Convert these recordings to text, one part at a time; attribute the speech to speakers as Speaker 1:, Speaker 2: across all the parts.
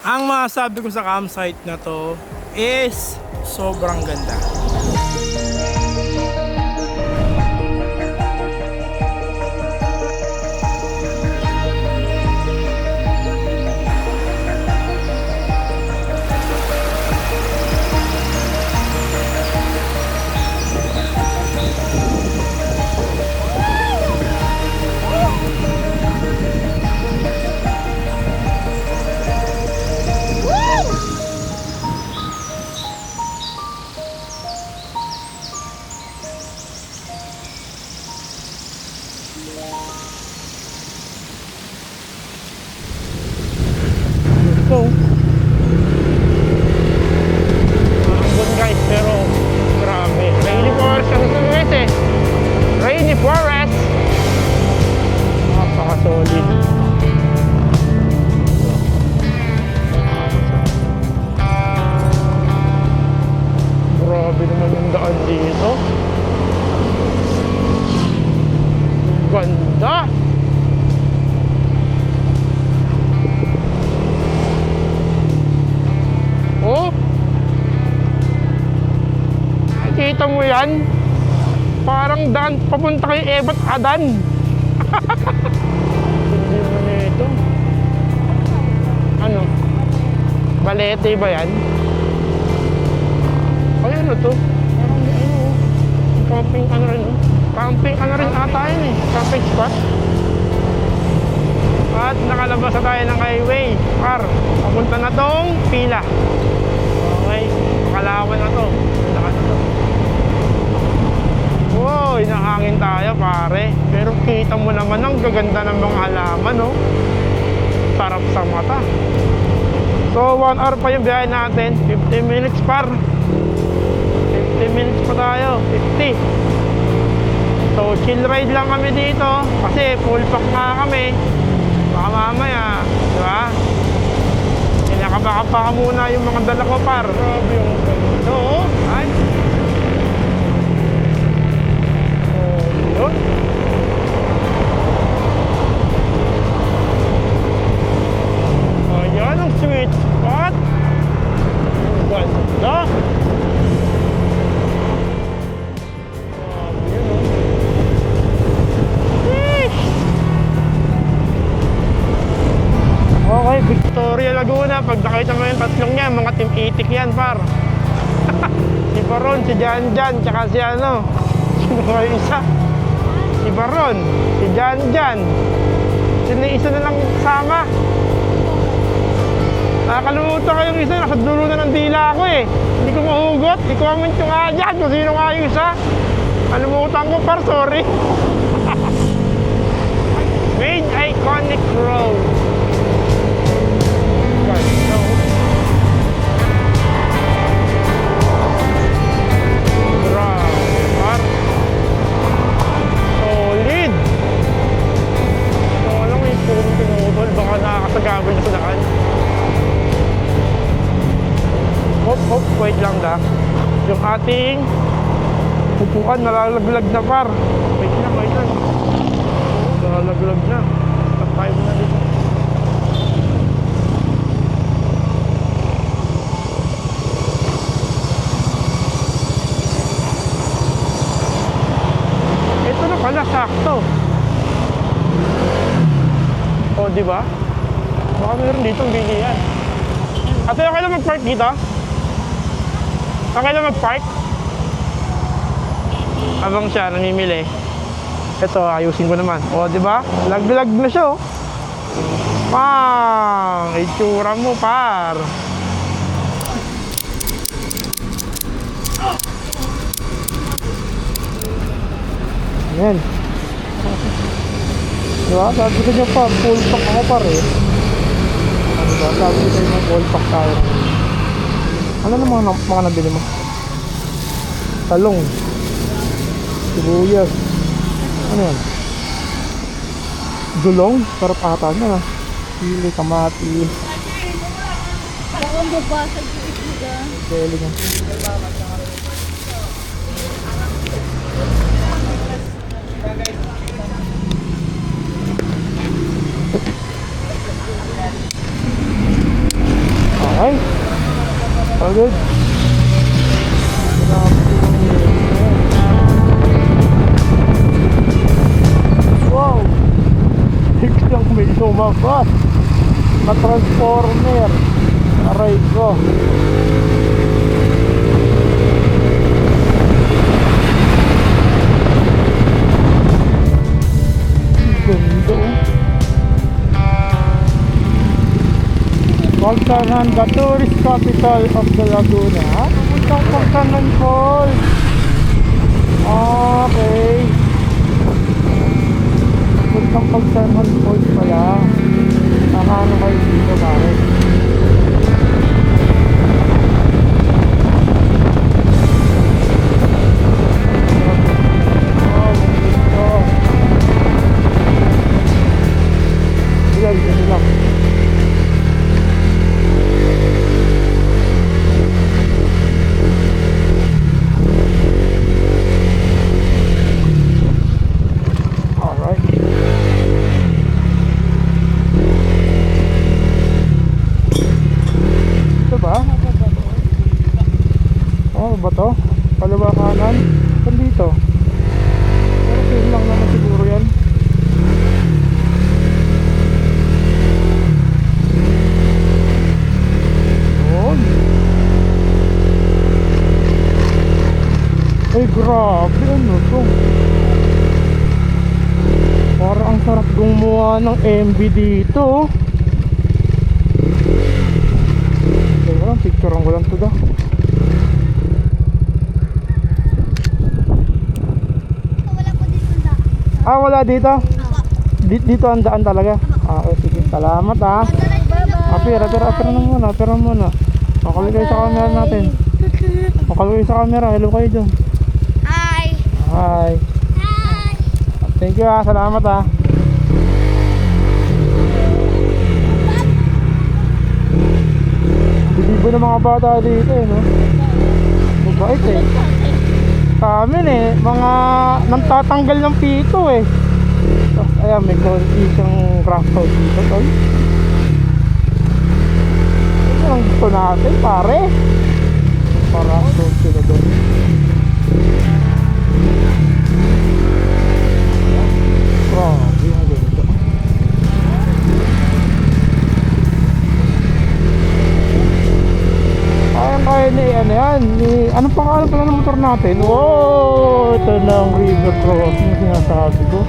Speaker 1: Ang masasabi ko sa campsite na to is sobrang ganda. Go. Ambon guys, pero grabe. Rainy forest ang gusto guys eh. Rainy forest. Napaka-solid. Grabe naman yung daan dito. Ganda. Oh, nakikita mo yan? Parang daan papunta kay Ebat Adan. Hindi mo na ito. Ano? Balete ba yan? Ay, ano to? Parang ano, camping ano rin, oh. Camping ano rin ata yun eh. Camping spot. At nakalabas na tayo ng highway. Par, papunta na tong pila. Okay, makalawan na to. Lakas na to. Wow, nahangin tayo pare. Pero kita mo naman ang gaganda ng mga halaman, no? Sarap sa mata. So 1 hour pa yung biyahe natin. 50 minutes par. 50 minutes pa tayo. 50. So chill ride lang kami dito. Kasi full pack nga kami. Baka mamaya, di ba? Kinakabaka ka muna yung mga dala ko par. Grabe yung ganito, oh. Ay. Oh, yun. Oh, yan ang sweet spot. Ang ganda. Grabe yun, oh. Okay, Victoria Laguna. Pag nakita mo yung tatlong yan, mga team itik yan, par. Si Baron, si Janjan, tsaka si ano. Sino nga yung isa? Si Baron, si Janjan. Sino yung isa na lang sama? Nakakalimutan ko yung isa. Nasa dulo na ng dila ako eh. Hindi ko mahugot. I-comment nyo nga dyan kung sino nga yung isa. Kalimutan ko, par. Sorry. Main Iconic Road. Solid. So alam mo yung puro pinutol, baka nakakasagabal na sa daan. Hop, wait lang da. Yung ating upuan nalalaglag na par. Wait lang. Nalalaglag na. Stop tayo muna dito. Wala, sakto. O, di ba? Baka meron dito ang bilihan. Ate, okay lang mag-park dito? Okay lang mag-park? Habang siya namimili. Ito, ayusin ko naman. O, di ba? Lag-lag na siya, oh. Pang! Itsura mo, par. Yan. Diba? Sabi ko niya pa, full pack ako par eh. Ano ba? Sabi ko tayo ng full pack tayo. Ano naman mga nabili mo? Talong. Sibuyas. Ano yan? Gulong? Sarap ata na. Sili, kamati.
Speaker 2: Ang babasag yung isuga.
Speaker 1: Sili nga. Ay, pagod. Wow! Biglang may lumabas na transformer. Aray ko. Ganda oh. Pagsanan, the tourist capital of the Laguna. Puntang Pagsanan Falls. Okay. Puntang Pagsanan Falls pala. Nakano kayo dito pare. Yan lang. Alright. Ito ba? Oh, ba to? Kaliwa kanan? Saan dito? Pero same lang naman siguro yan. Ay grabe, ano to? Parang ang sarap gumawa ng MV dito. Teka lang, picturean ko lang to da.
Speaker 2: Wala po dito na.
Speaker 1: Ah, wala dito? Dito ang daan talaga? Ah, okay, sige, salamat ah. Pera muna. Makuloy kayo sa camera natin. Makuloy sa camera, hello kayo dyan.
Speaker 2: Hi!
Speaker 1: Hi.
Speaker 2: Hi!
Speaker 1: Thank you ah, salamat ah. Bilibo ng mga bata dito eh, no? Mabait eh. Sa amin eh, mga nantatanggal ng pito eh. Tapos ayan, may konti siyang craft house dito, tol. Ito ang gusto natin, pare. Para doon sila doon. Grabe, ang ganda. Kaya ni ano yan, ni anong pangalan pala ng motor natin? Wow, ito na ang river crossing na sinasabi ko.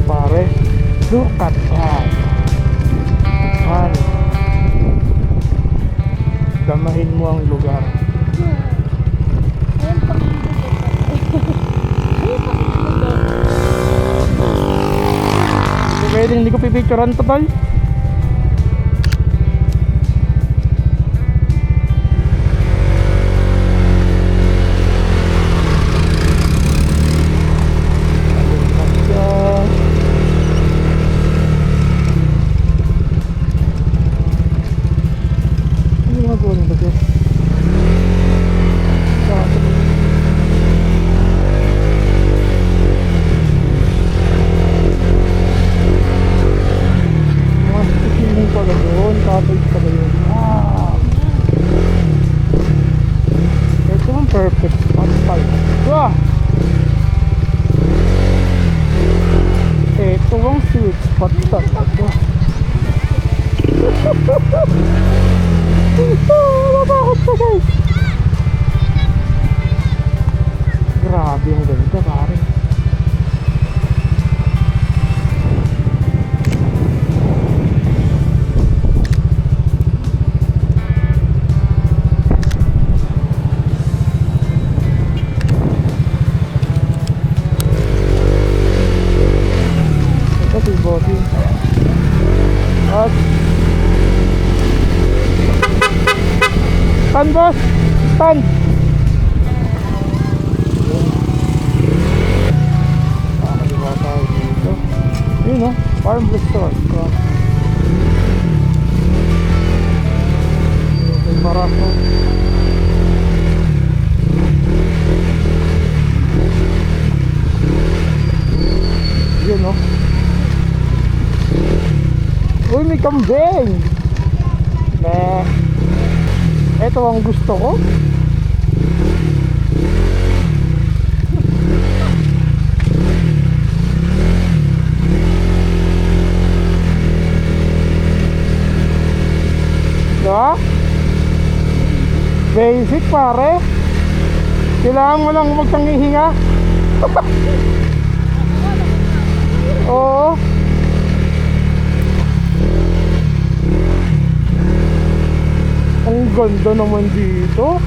Speaker 1: Pare, look at that. Man, damahin mo ang lugar.
Speaker 2: Ayun pa.
Speaker 1: Pwede hindi ko pipicturean to, tol. Perfect asphalt. Wah! Ito ang sweet spot talaga. Matakot pa guys. Grabe ang ganda pare. Body. At stand boss, stand. Nakakaliwa tayo dito. Yun no, farm restaurant. May marako. Yun no. Uy, may kambing! Meh. Ito ang gusto ko. Diba? Basic pare. Kailangan mo lang magtangihinga. Oo. Ang ganda naman dito.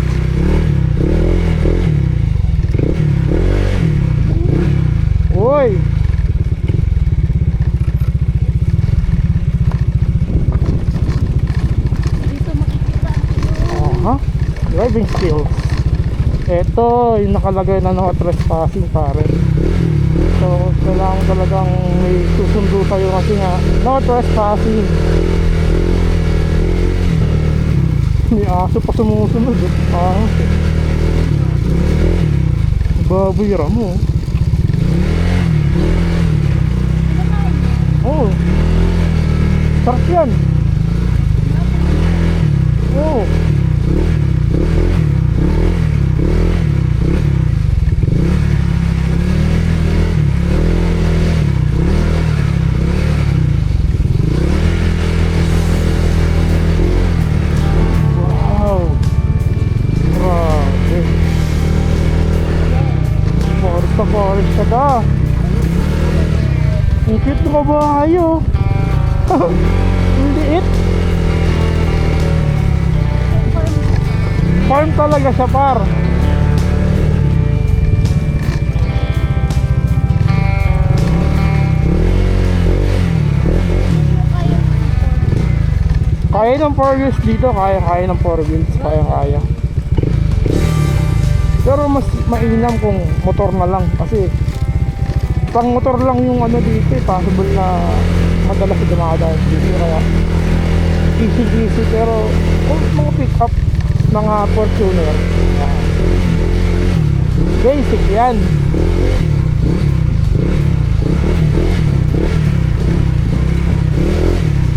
Speaker 1: Uy.
Speaker 2: Dito makikita.
Speaker 1: Aha. Driving skills. Ito yung nakalagay na no trespassing pare. So kailangan talagang may susundo tayo kasi nga no trespassing. May aso pa sumusunod eh. Babayra mo. Oh. Sarap yan. Oh. Wow. Grabe. Forest ka da. Ang cute ng babae oh. Ang liit. Farm talaga siya par. Kaya ng 4 wheels dito, kaya ng 4 wheels, kaya. Pero mas mainam kung motor na lang kasi pang motor lang yung ano dito eh, possible na madalas dumadaan dito kaya easy pero kung mga pick up mga Fortuner basic yan.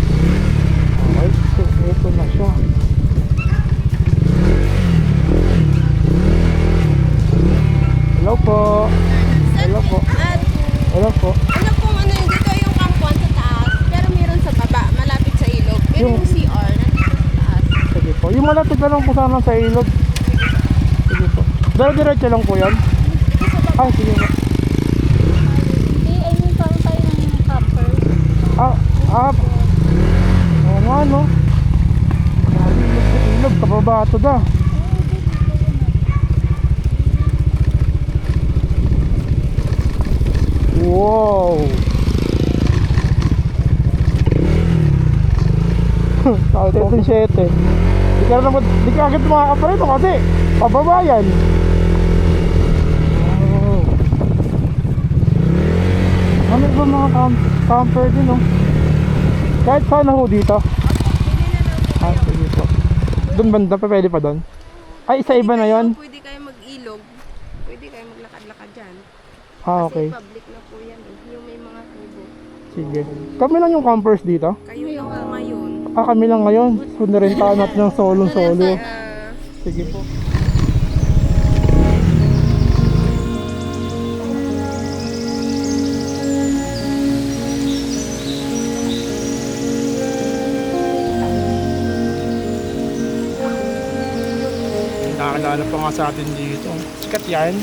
Speaker 1: Okay, so ito na siya. Hello po. Hello po. Hello po.
Speaker 3: Ano pong ano yun, dito yung kampuan sa taas, pero meron sa baba, malapit sa ilog. Pero
Speaker 1: Yung-
Speaker 3: yung CR, nandito sa taas.
Speaker 1: Sige po. Yung malapit na lang po sana sa ilog. Sige po. Diretso lang po yan.
Speaker 3: Dito sa baba.
Speaker 1: Ay, sige po.
Speaker 2: Hindi, I mean, parang tayo ng camper.
Speaker 1: Oo nga no. Grabe, ilog sa ilog. Kababa ito da. Wow. Bakit ito yung 7? Di ka agad makakaparito kasi pababa yan. Oh. Ano ba mga camper din oh? Kahit sana ho dito. Sige po. Doon banda pa, pwede pa doon? Ay, isa iba na yon.
Speaker 3: Pwede kayo mag-ilog, pwede kayo maglakad-lakad dyan.
Speaker 1: Okay.
Speaker 3: Kasi public na po yan eh, yung may mga kubo.
Speaker 1: Sige. Kami lang yung campers dito?
Speaker 3: Kayo yung ngayon.
Speaker 1: Kami lang ngayon. So, narintahan natin ng solo.
Speaker 3: Ah,
Speaker 1: Sige po. Nakakilala pa nga sa atin dito. Sikat yan.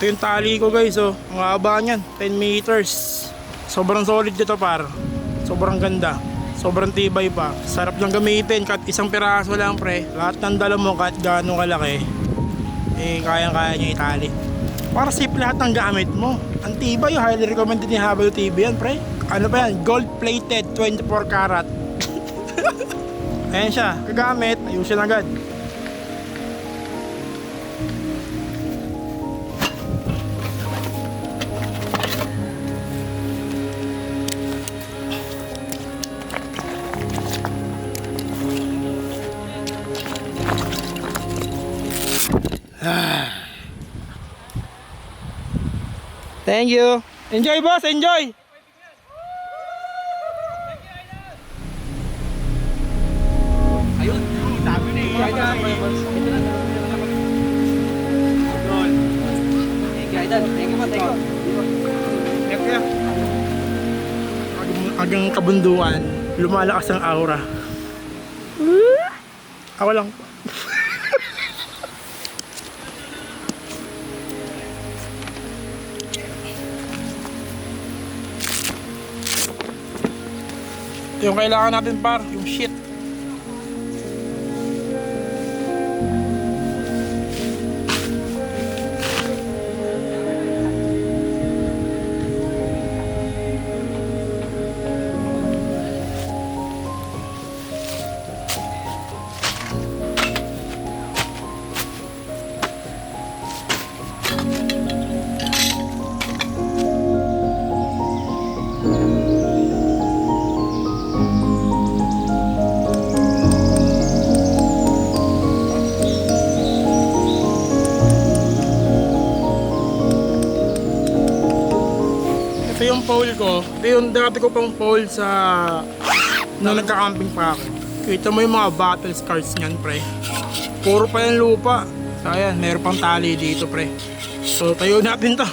Speaker 1: Ito yung tali ko guys oh. Ang haba niyan, 10 meters. Sobrang solid dito par. Sobrang ganda. Sobrang tibay pa. Sarap lang gamitin kahit isang piraso lang pre. Lahat ng dala mo kahit gaano kalaki eh kayang-kaya niya itali. Para safe lahat ng gamit mo. Ang tibay, highly recommended ni Habal TV yan pre. Ano ba yan? Gold plated 24 karat. Ayan siya, kagamit, ayusin agad. Thank you. Enjoy boss, enjoy. Agang kabunduan, lumalakas ang aura. Ako lang. Yung kailangan natin par, yung shit. Ito yung pole ko. Ito yung dati ko pang pole sa nung nagka-camping pa ako. Kita mo yung mga battle scars niyan, pre. Puro pa yung lupa. So ayan, meron pang tali dito, pre. So tayo natin to.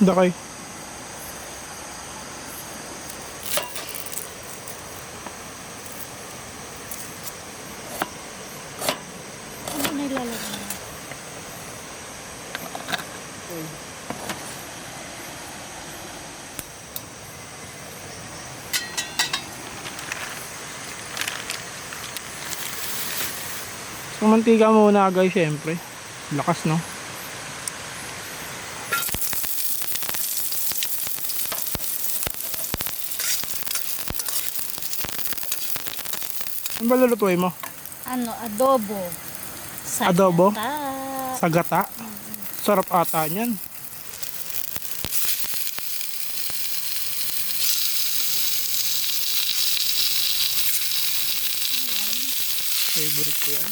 Speaker 1: Dakay.
Speaker 2: Ano na ilalagay?
Speaker 1: So, mantika muna guys, syempre. Lakas, no? Ano ba lulutuin mo?
Speaker 2: Ano, adobo. Sa
Speaker 1: Adobo?
Speaker 2: gata.
Speaker 1: Sa gata? Sarap ata niyan. Favorite ko yan.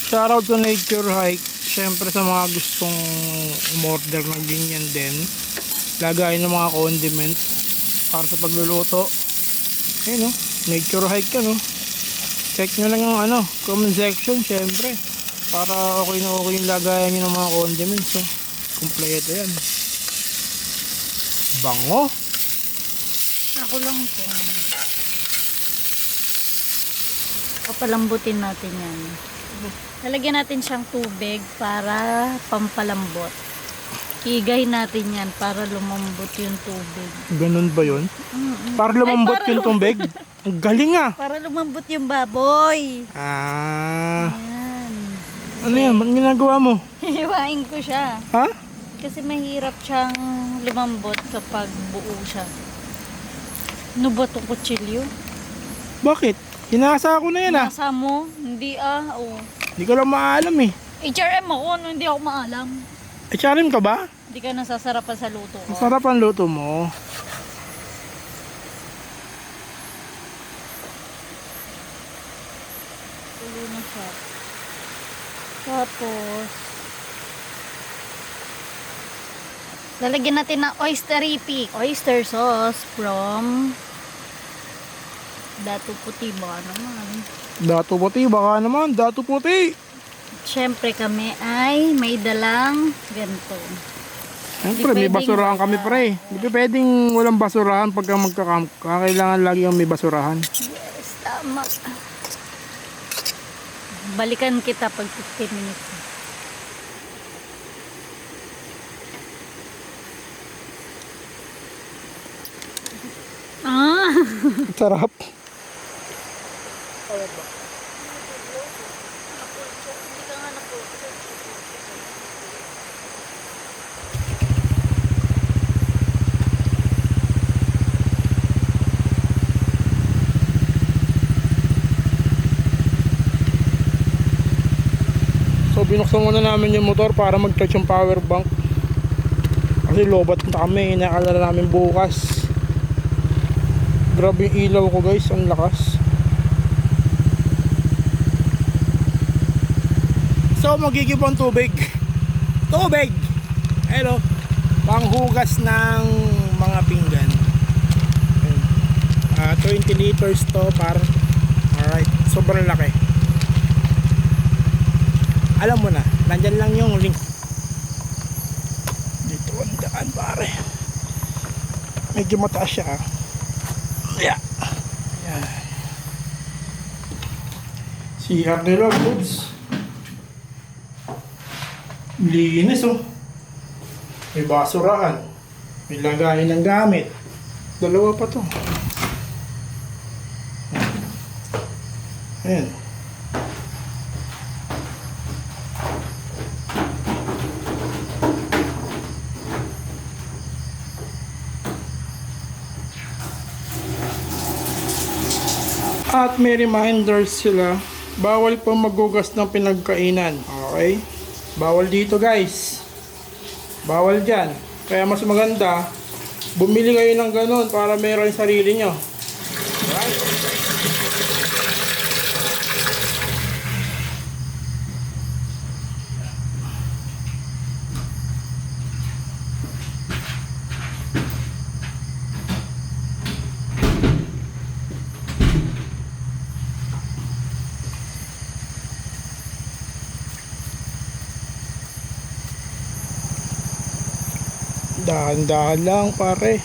Speaker 1: Shoutout to Nature Hike. Siyempre sa mga gustong umorder ng ganyan din. Lagay ng mga condiments para sa pagluluto. Ayun, no? Nature Hike ka, no? Check nyo lang yung comment section, syempre. Para okay na okay yung lagayan nyo ng mga condiments, so. Kompleto yan. Bango.
Speaker 2: Ako lang po. Papalambutin natin yan. Lalagyan natin siyang tubig para pampalambot. Higay natin yan para lumambot yung tubig.
Speaker 1: Ganun ba yun? Para lumambot
Speaker 2: para
Speaker 1: yung tubig? Ang galing ah!
Speaker 2: Para lumambot yung baboy.
Speaker 1: Ah.
Speaker 2: Ayan.
Speaker 1: Ano yan? Ba't ginagawa mo?
Speaker 2: Hiwain ko siya.
Speaker 1: Ha?
Speaker 2: Kasi mahirap siyang lumambot kapag buo siya. Ano ba itong kutsilyo?
Speaker 1: Bakit? Hinasa ko na yan ah.
Speaker 2: Nasa mo? Hindi oh.
Speaker 1: Hindi ko lang maalam eh.
Speaker 2: HRM ako, hindi ako maalam.
Speaker 1: HRM ka ba?
Speaker 2: Hindi ka nasasarapan sa luto ko.
Speaker 1: Masarap ang luto mo.
Speaker 2: Tulo na siya. Tapos, lalagyan natin ng oyster sauce from Datu Puti ba naman.
Speaker 1: Dato puti, baka naman. Dato puti.
Speaker 2: Siyempre kami ay may dalang ganito.
Speaker 1: Siyempre,
Speaker 2: Hindi
Speaker 1: may
Speaker 2: pwedeng
Speaker 1: basurahan kami
Speaker 2: wala.
Speaker 1: pre. Hindi pwedeng walang basurahan pagka magka-camp ka. Kailangan lagi yung may basurahan.
Speaker 2: Yes, tama. Balikan kita pag 15 minutes. Ah!
Speaker 1: Sarap. So binuksan muna namin yung motor para mag-charge yung power bank. Kasi lobat na kami, inaalala namin bukas. Grabe yung ilaw ko guys, ang lakas. So magigib ang tubig. Tubig! Hello. Panghugas ng mga pinggan. 20 liters to par. Alright, sobrang laki. Alam mo na, nandyan lang yung link. Dito ang daan pare. Medyo mataas siya ah. Yeah. Yeah. CR nila goods. Linis oh. May basurahan. May lagayan ng gamit. Dalawa pa to. Ayan. At may reminders sila, bawal po magugas ng pinagkainan. Okay? Bawal dito guys. Bawal dyan. Kaya mas maganda, bumili kayo ng ganun para meron yung sarili nyo. Right? Dahan-dahan lang pare.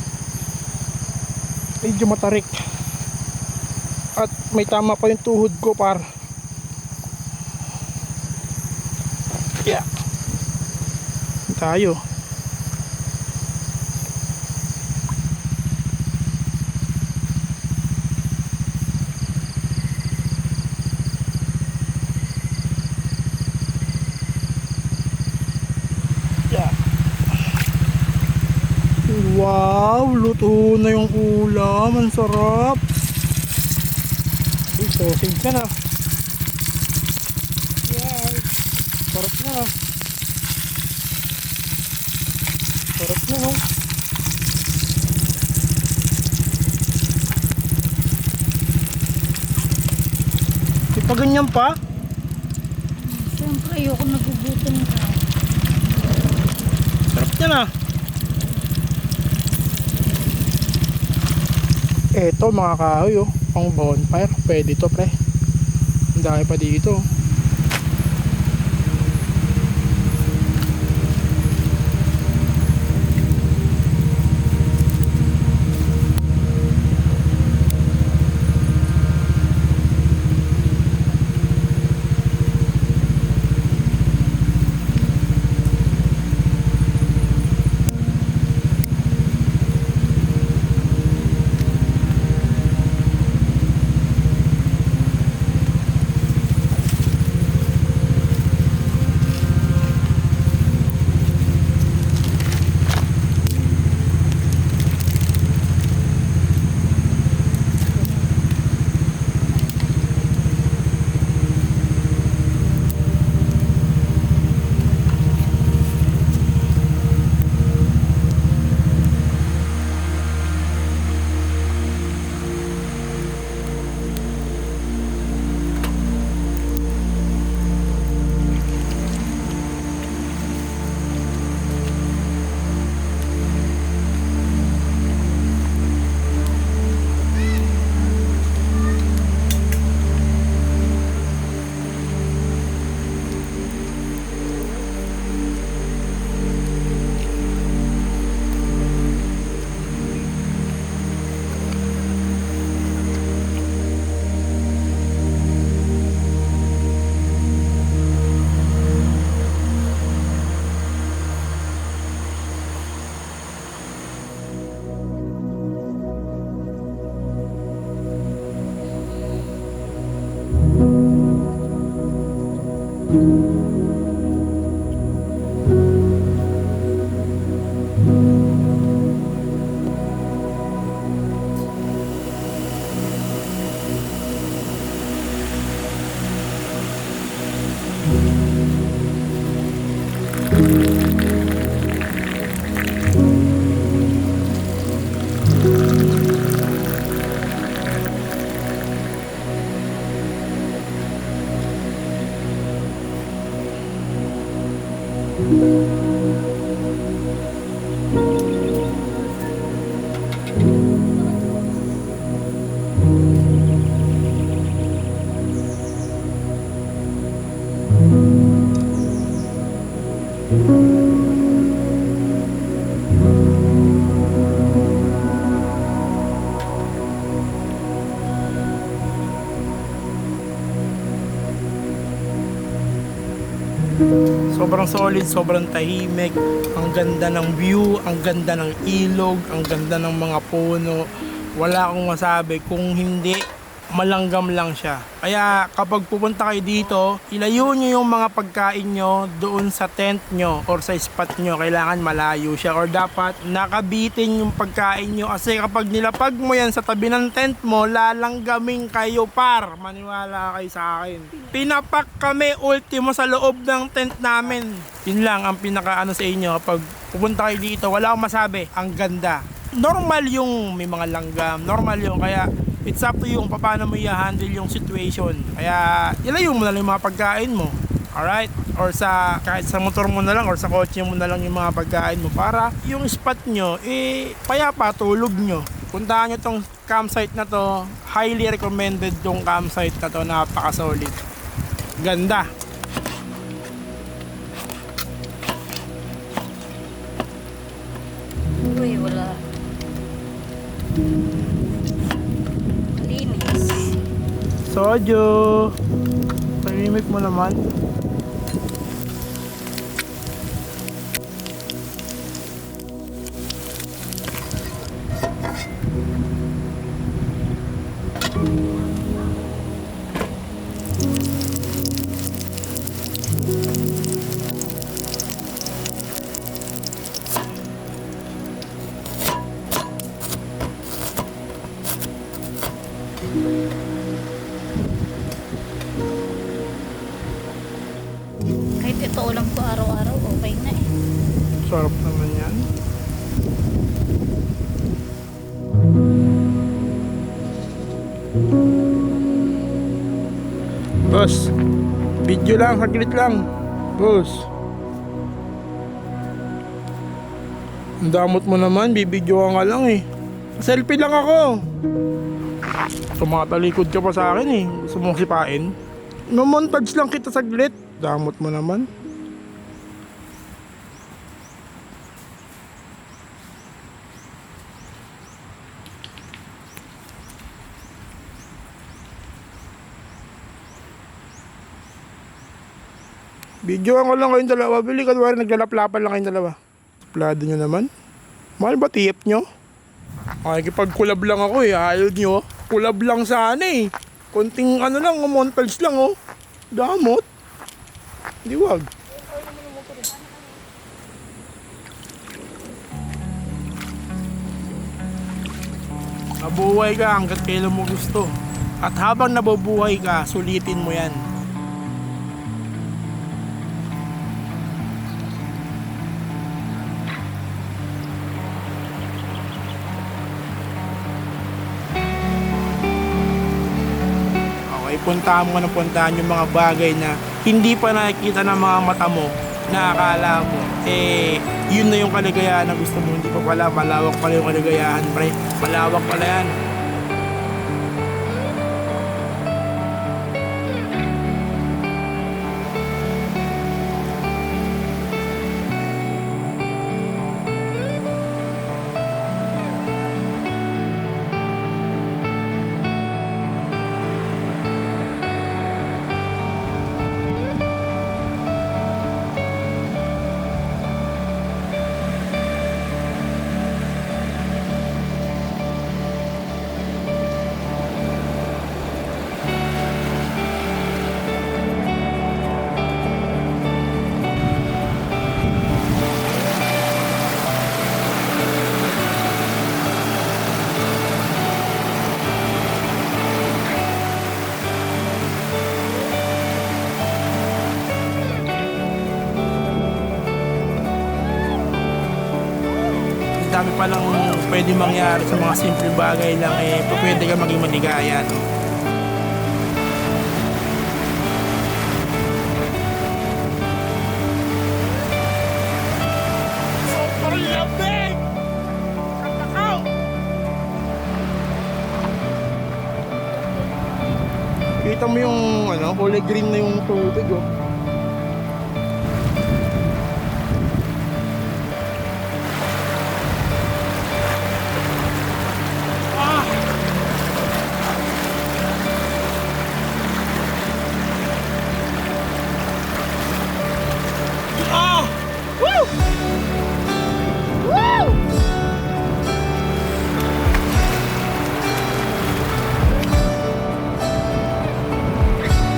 Speaker 1: Medyo matarik. At may tama pa yung tuhod ko par. Yeah. Tayo. Yeah. Wow, luto na yung ulam. Ang sarap. Uy, sausage ka na.
Speaker 2: Yes.
Speaker 1: Sarap na. Sarap na, no? Di pa ganyan pa?
Speaker 2: Siyempre, ayoko nagugutom ka.
Speaker 1: Sarap niya na. Eto mga kahoy, oh. Pang bonfire. Pwede to, pre. Ang dami pa dito. Sobrang solid, sobrang tahimik. Ang ganda ng view, ang ganda ng ilog, ang ganda ng mga puno. Wala akong masabi kung hindi malanggam lang siya. Kaya kapag pupunta kayo dito, ilayo nyo yung mga pagkain nyo doon sa tent nyo or sa spot nyo. Kailangan malayo siya or dapat nakabitin yung pagkain nyo kasi kapag nilapag mo yan sa tabi ng tent mo, lalanggaming kayo par. Maniwala kayo sa akin. Pinapak kami ultimo sa loob ng tent namin. Yun lang ang pinaka sa inyo. Kapag pupunta kayo dito, wala akong masabi. Ang ganda. Normal yung may mga langgam. Normal yung kaya it's up to you kung paano mo i-handle yung situation. Kaya ilayo mo na lang yung mga pagkain mo. Alright? Or sa kahit sa motor mo na lang or sa kotse mo na lang yung mga pagkain mo para yung spot nyo payapa tulog nyo. Puntahan nyo tong campsite na to. Highly recommended tong campsite na to. Napaka solid. Ganda.
Speaker 2: Uy, wala. Linis.
Speaker 1: Sojo! Tahimik mo naman.
Speaker 2: Kahit ito ulam ko araw-araw, okay na eh.
Speaker 1: Sarap naman yan. Boss, video lang, saglit lang. Boss. Ang damot mo naman, bibidyoan ka lang eh. Selfie lang ako. Tumatalikod ka pa sa akin eh. Gusto mong sipain? No-montage lang kita saglit. Damot mo naman. Videoan ko lang kayong dalawa. Bili ka naman, naglalaplapan lang kayong dalawa. Plado nyo naman. Mahal ba tip nyo? Makikipag-collab lang ako eh. Ayaw nyo. Collab lang sana eh. Konting ano lang, montage lang oh. Damot. Di wag. Nabuhay ka hanggat kailan mo gusto. At habang nabubuhay ka, sulitin mo yan. Okay, puntahan mo na puntahan yung mga bagay na hindi pa nakikita ng mga mata mo na akala mo, yun na yung kaligayahan na gusto mo. Hindi pa pala, malawak pala yung kaligayahan, pre. Malawak pala yan. Dami pa lang pwede mangyari sa mga simple bagay lang pwede ka maging maligaya, no? Sobrang lamig! Kakakaw! Kita mo yung kulay green na yung tubig, oh.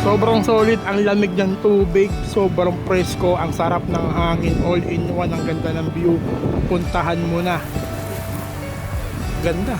Speaker 1: Sobrang solid ang lamig ng tubig, sobrang presko, ang sarap ng hangin, all in one, ang ganda ng view. Puntahan mo na. Ganda.